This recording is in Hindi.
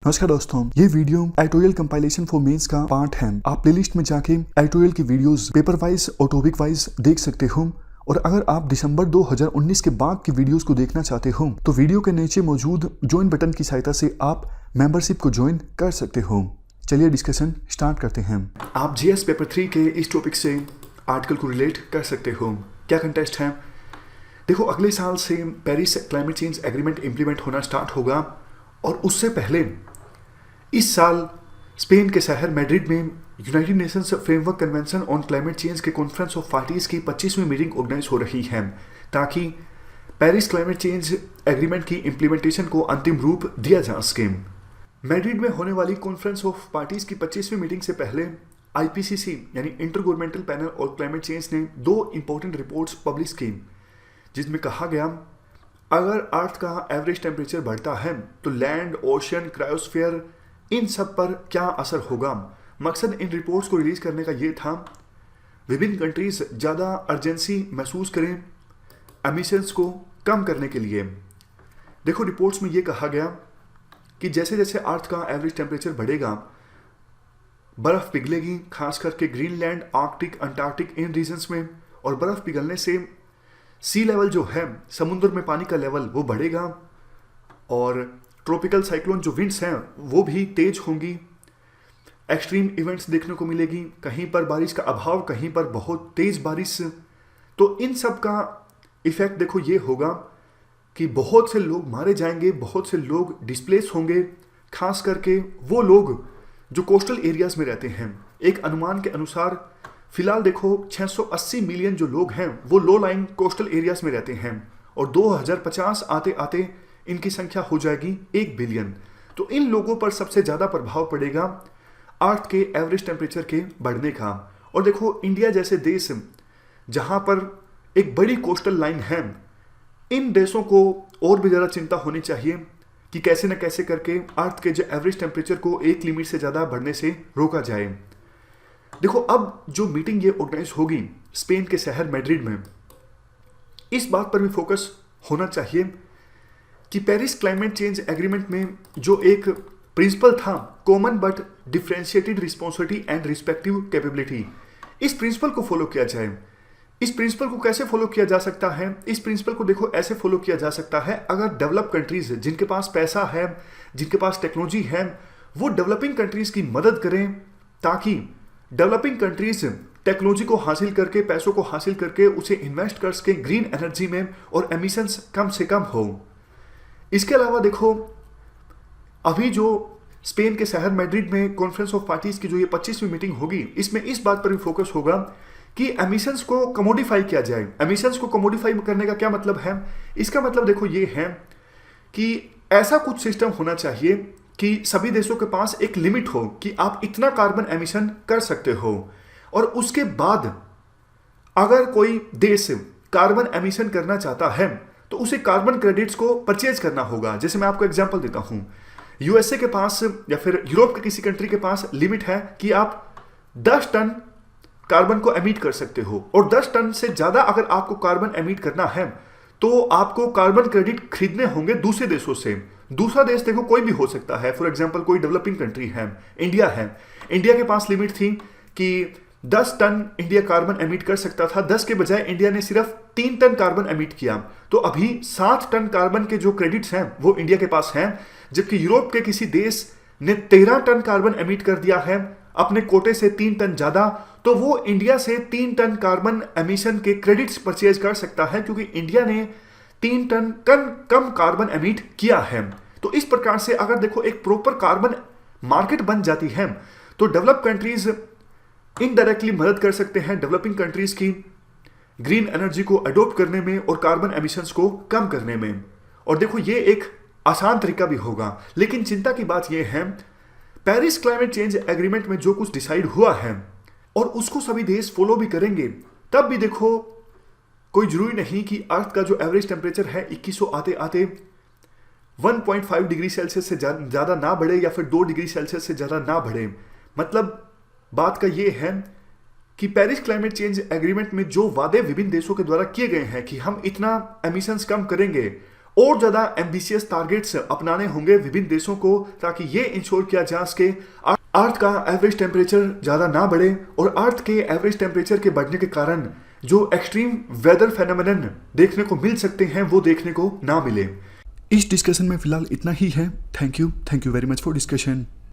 नमस्कार दोस्तों, ये video editorial compilation for mains का पार्ट है। आप प्लेलिस्ट में जाके एडिटोरियल की वीडियोस पेपर वाइज और टॉपिक वाइज देख सकते हो। और अगर आप दिसंबर 2019 के बाद की वीडियोस को देखना चाहते हो तो वीडियो के नीचे मौजूद ज्वाइन बटन की सहायता से आप मेंबरशिप को ज्वाइन कर सकते हो। चलिए डिस्कशन स्टार्ट करते हैं। आप जीएस पेपर 3 के इस टॉपिक से आर्टिकल को रिलेट कर सकते हो। क्या कंटेस्ट है? देखो, अगले साल से Paris climate change agreement implement होना स्टार्ट होगा और उससे पहले इस साल स्पेन के शहर मैड्रिड में United Nations framework convention on climate change के कॉन्फ्रेंस ऑफ पार्टीज की 25वीं मीटिंग ऑर्गेनाइज हो रही है ताकि पेरिस क्लाइमेट चेंज एग्रीमेंट की इम्प्लीमेंटेशन को अंतिम रूप दिया जा सके। मैड्रिड में होने वाली कॉन्फ्रेंस ऑफ पार्टीज की 25वीं मीटिंग से पहले आईपीसीसी यानी इंटर गवर्नमेंटल पैनल और क्लाइमेट चेंज ने 2 इंपॉर्टेंट रिपोर्ट्स पब्लिश की, जिसमें कहा गया अगर अर्थ का एवरेज टेम्परेचर बढ़ता है तो लैंड, ओशन, क्रायोस्फीयर इन सब पर क्या असर होगा। मकसद इन रिपोर्ट्स को रिलीज करने का ये था विभिन्न कंट्रीज ज़्यादा अर्जेंसी महसूस करें एमिशंस को कम करने के लिए। देखो, रिपोर्ट्स में ये कहा गया कि जैसे जैसे अर्थ का एवरेज टेम्परेचर बढ़ेगा बर्फ़ पिघलेगी, खास करके ग्रीनलैंड, आर्कटिक, अंटार्कटिक इन रीजन्स में, और बर्फ़ पिघलने से सी लेवल जो है समुद्र में पानी का लेवल वो बढ़ेगा और ट्रॉपिकल साइक्लोन जो विंड्स हैं वो भी तेज होंगी। एक्सट्रीम इवेंट्स देखने को मिलेगी, कहीं पर बारिश का अभाव, कहीं पर बहुत तेज बारिश। तो इन सब का इफेक्ट देखो ये होगा कि बहुत से लोग मारे जाएंगे, बहुत से लोग डिस्प्लेस होंगे, खास करके वो लोग जो कोस्टल एरियाज में रहते हैं। एक अनुमान के अनुसार फिलहाल देखो 680 मिलियन जो लोग हैं वो लो लाइन कोस्टल एरियाज में रहते हैं और 2050 आते आते इनकी संख्या हो जाएगी 1 बिलियन। तो इन लोगों पर सबसे ज़्यादा प्रभाव पड़ेगा अर्थ के एवरेज टेम्परेचर के बढ़ने का। और देखो, इंडिया जैसे देश जहाँ पर एक बड़ी कोस्टल लाइन है, इन देशों को और भी ज़्यादा चिंता होनी चाहिए कि कैसे न कैसे करके अर्थ के जो एवरेज टेम्परेचर को एक लिमिट से ज़्यादा बढ़ने से रोका जाए। देखो, अब जो मीटिंग ये ऑर्गेनाइज होगी स्पेन के शहर मैड्रिड में, इस बात पर भी फोकस होना चाहिए कि पेरिस क्लाइमेट चेंज एग्रीमेंट में जो एक प्रिंसिपल था common but differentiated responsibility and respective capability, इस प्रिंसिपल को फॉलो किया जाए। इस प्रिंसिपल को कैसे फॉलो किया जा सकता है? इस प्रिंसिपल को देखो ऐसे फॉलो किया जा सकता है, अगर डेवलप कंट्रीज जिनके पास पैसा है, जिनके पास टेक्नोलॉजी है, वो डेवलपिंग कंट्रीज की मदद करें ताकि डेवलपिंग कंट्रीज टेक्नोलॉजी को हासिल करके, पैसों को हासिल करके उसे इन्वेस्ट कर सकें ग्रीन एनर्जी में और एमिशंस कम से कम हो। इसके अलावा देखो, अभी जो स्पेन के शहर मैड्रिड में कॉन्फ्रेंस ऑफ पार्टीज की जो ये 25वीं मीटिंग होगी, इसमें इस बात पर भी फोकस होगा कि एमिशंस को कमोडिफाई किया जाए। एमिशंस को कमोडिफाई करने का क्या मतलब है? इसका मतलब देखो ये है कि ऐसा कुछ सिस्टम होना चाहिए कि सभी देशों के पास एक लिमिट हो कि आप इतना कार्बन एमिशन कर सकते हो, और उसके बाद अगर कोई देश कार्बन एमिशन करना चाहता है तो उसे कार्बन क्रेडिट्स को परचेज करना होगा। जैसे मैं आपको एग्जांपल देता हूं, यूएसए के पास या फिर यूरोप के किसी कंट्री के पास लिमिट है कि आप 10 टन कार्बन को एमिट कर सकते हो, और 10 टन से ज्यादा अगर आपको कार्बन एमिट करना है तो आपको कार्बन क्रेडिट खरीदने होंगे दूसरे देशों से। दूसरा देश देखो कोई भी हो सकता है, फॉर एग्जाम्पल कोई डेवलपिंग कंट्री है, इंडिया है। इंडिया के पास लिमिट थी कि 10 टन इंडिया कार्बन एमिट कर सकता था, 10 के बजाय इंडिया ने सिर्फ 3 टन कार्बन एमिट किया, तो अभी 7 टन कार्बन के जो क्रेडिट्स हैं वो इंडिया के पास हैं। जबकि यूरोप के किसी देश ने 13 टन कार्बन एमिट कर दिया है अपने कोटे से 3 टन ज्यादा, तो वो इंडिया से 3 टन कार्बन एमिशन के क्रेडिट्स परचेज कर सकता है क्योंकि इंडिया ने 3 टन कम कार्बन एमिट किया है। तो इस प्रकार से अगर देखो एक प्रॉपर कार्बन मार्केट बन जाती है तो डेवलप कंट्रीज इनडायरेक्टली मदद कर सकते हैं डेवलपिंग कंट्रीज की ग्रीन एनर्जी को अडॉप्ट करने में और कार्बन एमिशंस को कम करने में। और देखो ये एक आसान तरीका भी होगा, लेकिन चिंता की बात यह है पेरिस क्लाइमेट चेंज एग्रीमेंट में जो कुछ डिसाइड हुआ है और उसको सभी देश फॉलो भी करेंगे, तब भी देखो कोई जरूरी नहीं कि अर्थ का जो एवरेज टेम्परेचर है 2100 आते आते 1.5 डिग्री सेल्सियस से ज़्यादा ना बढ़े या फिर 2 डिग्री सेल्सियस से ज़्यादा ना बढ़े। मतलब बात का ये है कि पेरिस क्लाइमेट चेंज एग्रीमेंट में जो वादे विभिन्न देशों के द्वारा किए गए हैं कि हम इतना एमिशंस कम करेंगे और ज्यादा एम्बिशियस टारगेट्स अपनाने होंगे विभिन्न देशों को, ताकि ये इंश्योर किया जा सके अर्थ का एवरेज टेम्परेचर ज्यादा ना बढ़े और अर्थ के एवरेज टेम्परेचर के बढ़ने के कारण जो एक्सट्रीम वेदर फेनोमेनन देखने को मिल सकते हैं वो देखने को ना मिले। इस डिस्कशन में फिलहाल इतना ही है। Thank you very much for discussion.